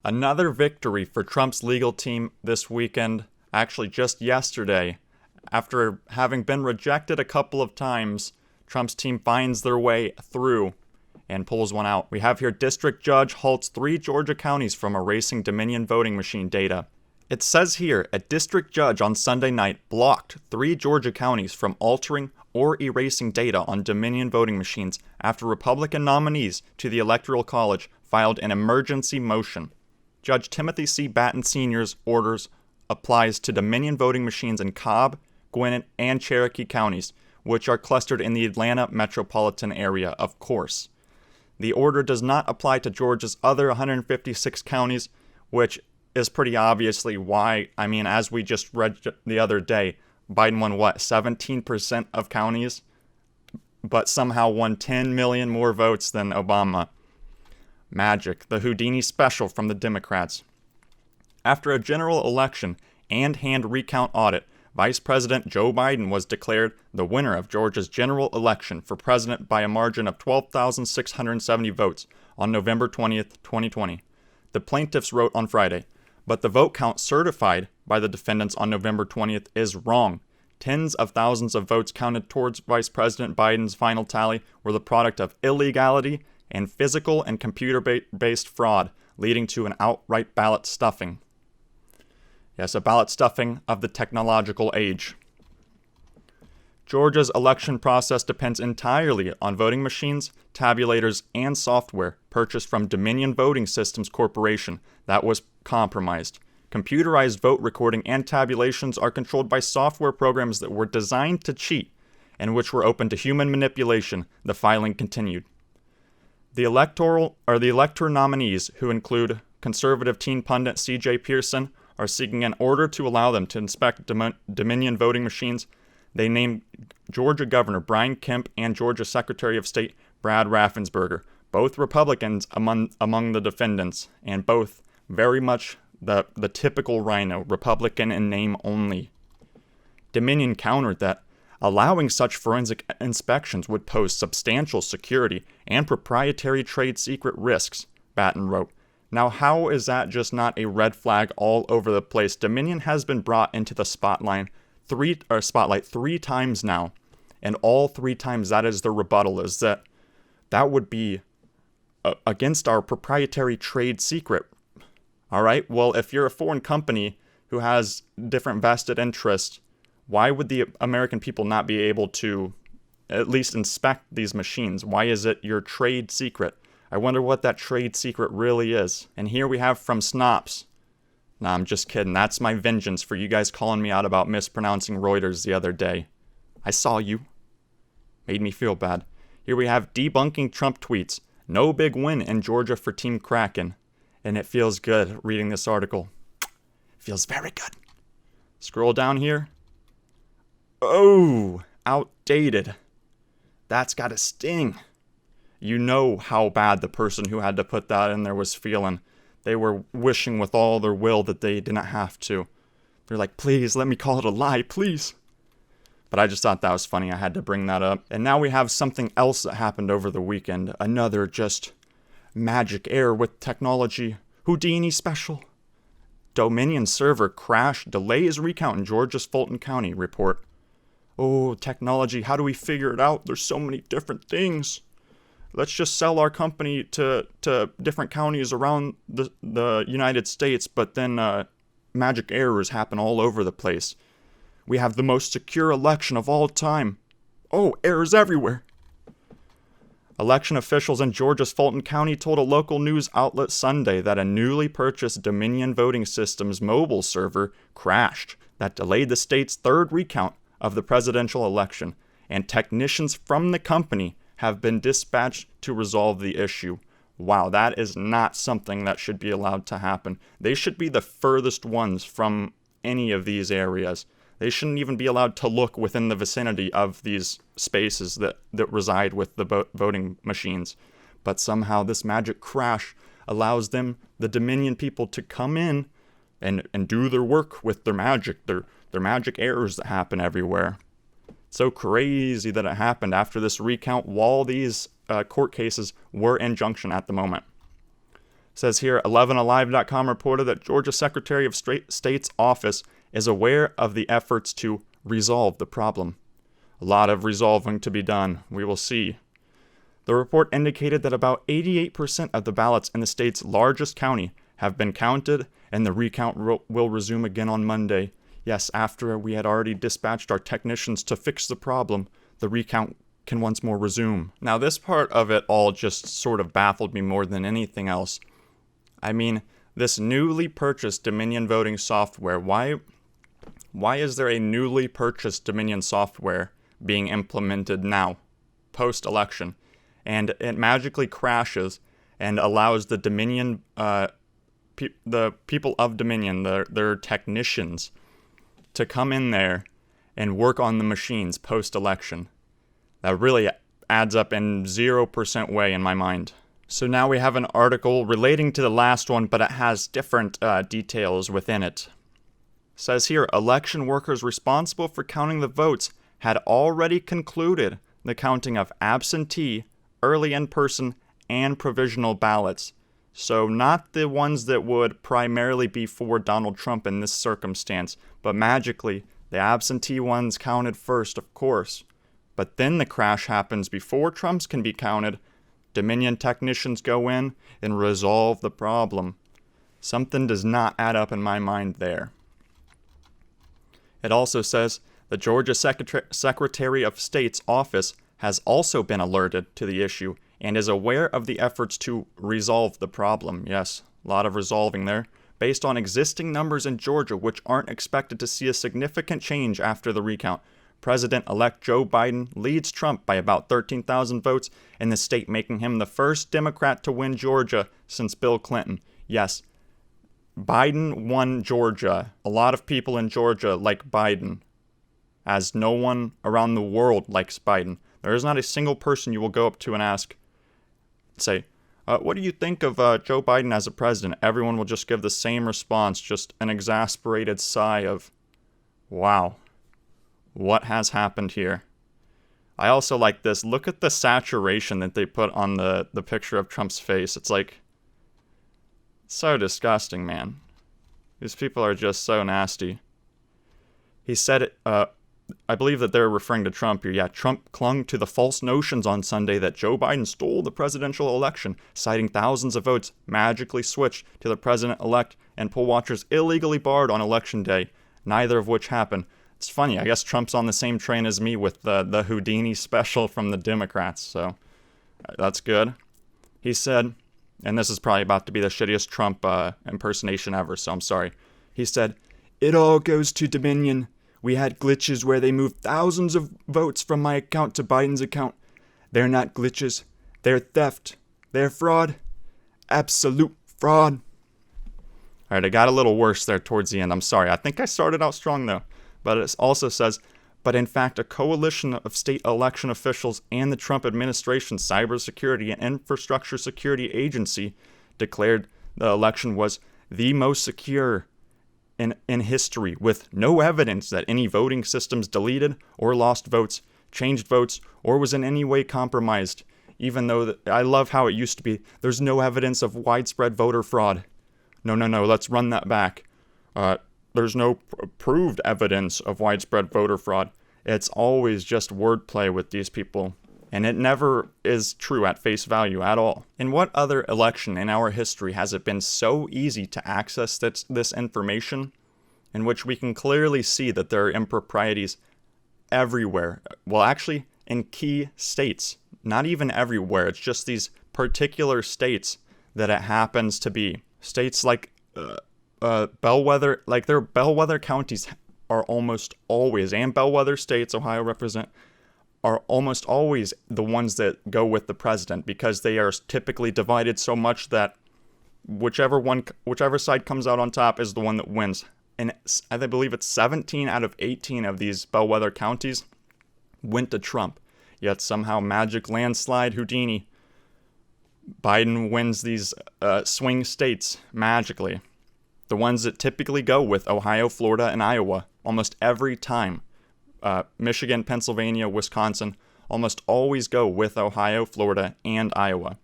Another victory for Trump's legal team this weekend, actually just yesterday. After having been rejected a couple of times, Trump's team finds their way through and pulls one out. We have here District Judge halts 3 Georgia counties from erasing Dominion voting machine data. It says here, a district judge on Sunday night blocked 3 Georgia counties from altering or erasing data on Dominion voting machines after Republican nominees to the Electoral College filed an emergency motion. Judge Timothy C. Batten Sr.'s orders applies to Dominion voting machines in Cobb, Gwinnett, and Cherokee counties, which are clustered in the Atlanta metropolitan area, of course. The order does not apply to Georgia's other 156 counties, which is pretty obviously why. I mean, as we just read the other day, Biden won 17% of counties, but somehow won 10 million more votes than Obama. Magic, the Houdini special from the Democrats. After a general election and hand recount audit, Vice President Joe Biden was declared the winner of Georgia's general election for president by a margin of 12,670 votes on November 20th, 2020. The plaintiffs wrote on Friday, but the vote count certified by the defendants on November 20th is wrong. Tens of thousands of votes counted towards Vice President Biden's final tally were the product of illegality and physical and computer-based fraud, leading to an outright ballot stuffing. Yes, a ballot stuffing of the technological age. Georgia's election process depends entirely on voting machines, tabulators, and software purchased from Dominion Voting Systems Corporation that was compromised. Computerized vote recording and tabulations are controlled by software programs that were designed to cheat and which were open to human manipulation, the filing continued. The elector nominees, who include conservative teen pundit C.J. Pearson, are seeking an order to allow them to inspect Dominion voting machines. They named Georgia Governor Brian Kemp and Georgia Secretary of State Brad Raffensperger, both Republicans among the defendants, and both very much the typical rhino, Republican in name only. Dominion countered that allowing such forensic inspections would pose substantial security and proprietary trade secret risks, Batten wrote. Now, how is that just not a red flag all over the place? Dominion has been brought into the spotlight three times now, and all 3 times that is the rebuttal, is that would be against our proprietary trade secret. All right, well, if you're a foreign company who has different vested interests, why would the American people not be able to at least inspect these machines? Why is it your trade secret? I wonder what that trade secret really is. And here we have from Snops. Nah, I'm just kidding. That's my vengeance for you guys calling me out about mispronouncing Reuters the other day. I saw you. Made me feel bad. Here we have debunking Trump tweets. No big win in Georgia for Team Kraken. And it feels good reading this article. Feels very good. Scroll down here. Oh, outdated. That's got a sting. You know how bad the person who had to put that in there was feeling. They were wishing with all their will that they didn't have to. They're like, please, let me call it a lie, please. But I just thought that was funny. I had to bring that up. And now we have something else that happened over the weekend. Another just magic error with technology. Houdini special. Dominion server crash delays recount in Georgia's Fulton County report. Oh, technology, how do we figure it out? There's so many different things. Let's just sell our company to different counties around the United States, but then magic errors happen all over the place. We have the most secure election of all time. Oh, errors everywhere. Election officials in Georgia's Fulton County told a local news outlet Sunday that a newly purchased Dominion Voting Systems mobile server crashed that delayed the state's third recount of the presidential election, and technicians from the company have been dispatched to resolve the issue. Wow, that is not something that should be allowed to happen. They should be the furthest ones from any of these areas. They shouldn't even be allowed to look within the vicinity of these spaces that reside with the voting machines. But somehow this magic crash allows them, the Dominion people, to come in and do their work with their magic, their magic errors that happen everywhere. So crazy that it happened after this recount while these court cases were in junction at the moment. Says here, 11alive.com reported that Georgia Secretary of State's office is aware of the efforts to resolve the problem. A lot of resolving to be done. We will see. The report indicated that about 88% of the ballots in the state's largest county have been counted, and the recount will resume again on Monday. Yes, after we had already dispatched our technicians to fix the problem, the recount can once more resume. Now, this part of it all just sort of baffled me more than anything else. I mean, this newly purchased Dominion voting software, why is there a newly purchased Dominion software being implemented now, post-election, and it magically crashes and allows the Dominion, the people of Dominion, their technicians, to come in there and work on the machines post-election? That really adds up in 0% way in my mind. So now we have an article relating to the last one, but it has different details within it. It says here, election workers responsible for counting the votes had already concluded the counting of absentee, early in-person, and provisional ballots. So not the ones that would primarily be for Donald Trump in this circumstance, but magically, the absentee ones counted first, of course. But then the crash happens before Trump's can be counted. Dominion technicians go in and resolve the problem. Something does not add up in my mind there. It also says the Georgia Secretary of State's office has also been alerted to the issue and is aware of the efforts to resolve the problem. Yes, a lot of resolving there. Based on existing numbers in Georgia, which aren't expected to see a significant change after the recount, President-elect Joe Biden leads Trump by about 13,000 votes in the state, making him the first Democrat to win Georgia since Bill Clinton. Yes, Biden won Georgia. A lot of people in Georgia like Biden, as no one around the world likes Biden. There is not a single person you will go up to and say, what do you think of Joe Biden as a president? Everyone will just give the same response, just an exasperated sigh of, wow. What has happened here? I also like this. Look at the saturation that they put on the picture of Trump's face. It's like, so disgusting, man. These people are just so nasty. He said it, I believe that they're referring to Trump here. Yeah, Trump clung to the false notions on Sunday that Joe Biden stole the presidential election, citing thousands of votes magically switched to the president-elect and poll watchers illegally barred on election day, neither of which happened. It's funny, I guess Trump's on the same train as me with the Houdini special from the Democrats, so that's good. He said, and this is probably about to be the shittiest Trump impersonation ever, so I'm sorry. He said, "It all goes to Dominion. We had glitches where they moved thousands of votes from my account to Biden's account. They're not glitches. They're theft. They're fraud. Absolute fraud." All right, it got a little worse there towards the end. I'm sorry. I think I started out strong, though. But it also says, but in fact, a coalition of state election officials and the Trump administration's cybersecurity and infrastructure security agency declared the election was the most secure in history, with no evidence that any voting systems deleted or lost votes, changed votes, or was in any way compromised. Even though I love how it used to be, there's no evidence of widespread voter fraud. No, let's run that back. There's no proved evidence of widespread voter fraud. It's always just wordplay with these people, and it never is true at face value at all. In what other election in our history has it been so easy to access this information, in which we can clearly see that there are improprieties everywhere? Well, actually, in key states. Not even everywhere. It's just these particular states that it happens to be. States like bellwether, like their bellwether counties are almost always, and bellwether states Ohio represent, are almost always the ones that go with the president, because they are typically divided so much that whichever side comes out on top is the one that wins. And I believe it's 17 out of 18 of these bellwether counties went to Trump. Yet somehow, magic landslide Houdini, Biden wins these swing states magically. The ones that typically go with Ohio, Florida, and Iowa almost every time. Michigan, Pennsylvania, Wisconsin almost always go with Ohio, Florida, and Iowa.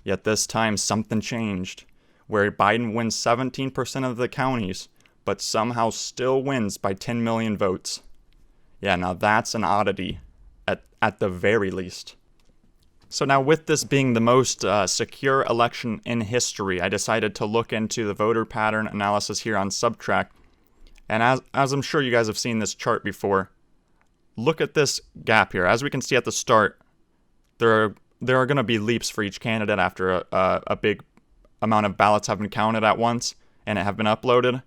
Yet this time something changed, where Biden wins 17% of the counties, but somehow still wins by 10 million votes. Yeah, now that's an oddity, at the very least. So now, with this being the most secure election in history, I decided to look into the voter pattern analysis here on Subtract. And as I'm sure you guys have seen this chart before, look at this gap here. As we can see at the start, there are going to be leaps for each candidate after a big amount of ballots have been counted at once and have been uploaded.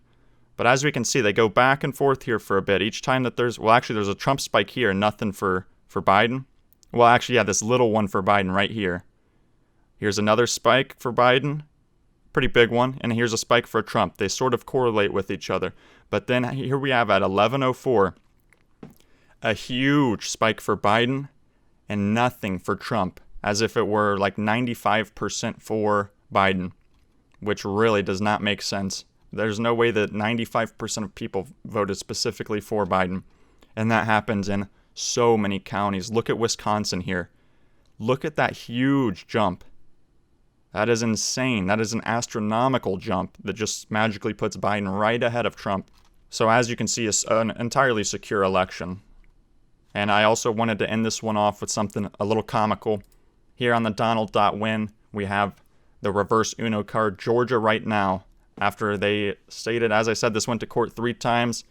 But as we can see, they go back and forth here for a bit. Each time that there's a Trump spike here, nothing for Biden. Well, actually, yeah, this little one for Biden right here. Here's another spike for Biden, pretty big one, and here's a spike for Trump. They sort of correlate with each other. But then here we have at 11:04, a huge spike for Biden and nothing for Trump, as if it were like 95% for Biden, which really does not make sense. There's no way that 95% of people voted specifically for Biden, and that happens in so many counties. Look at Wisconsin here. Look at that huge jump. That is insane. That is an astronomical jump that just magically puts Biden right ahead of Trump. So as you can see, it's an entirely secure election. And I also wanted to end this one off with something a little comical. Here on the Donald.win, we have the reverse Uno card, Georgia right now, after they stated, as I said, this went to court 3 times,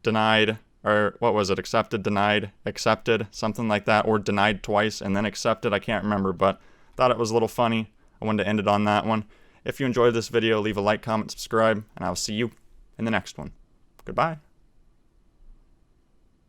denied, or what was it, accepted, denied, accepted, something like that, or denied twice and then accepted, I can't remember, but thought it was a little funny. I wanted to end it on that one. If you enjoyed this video, leave a like, comment, subscribe, and I'll see you in the next one. Goodbye.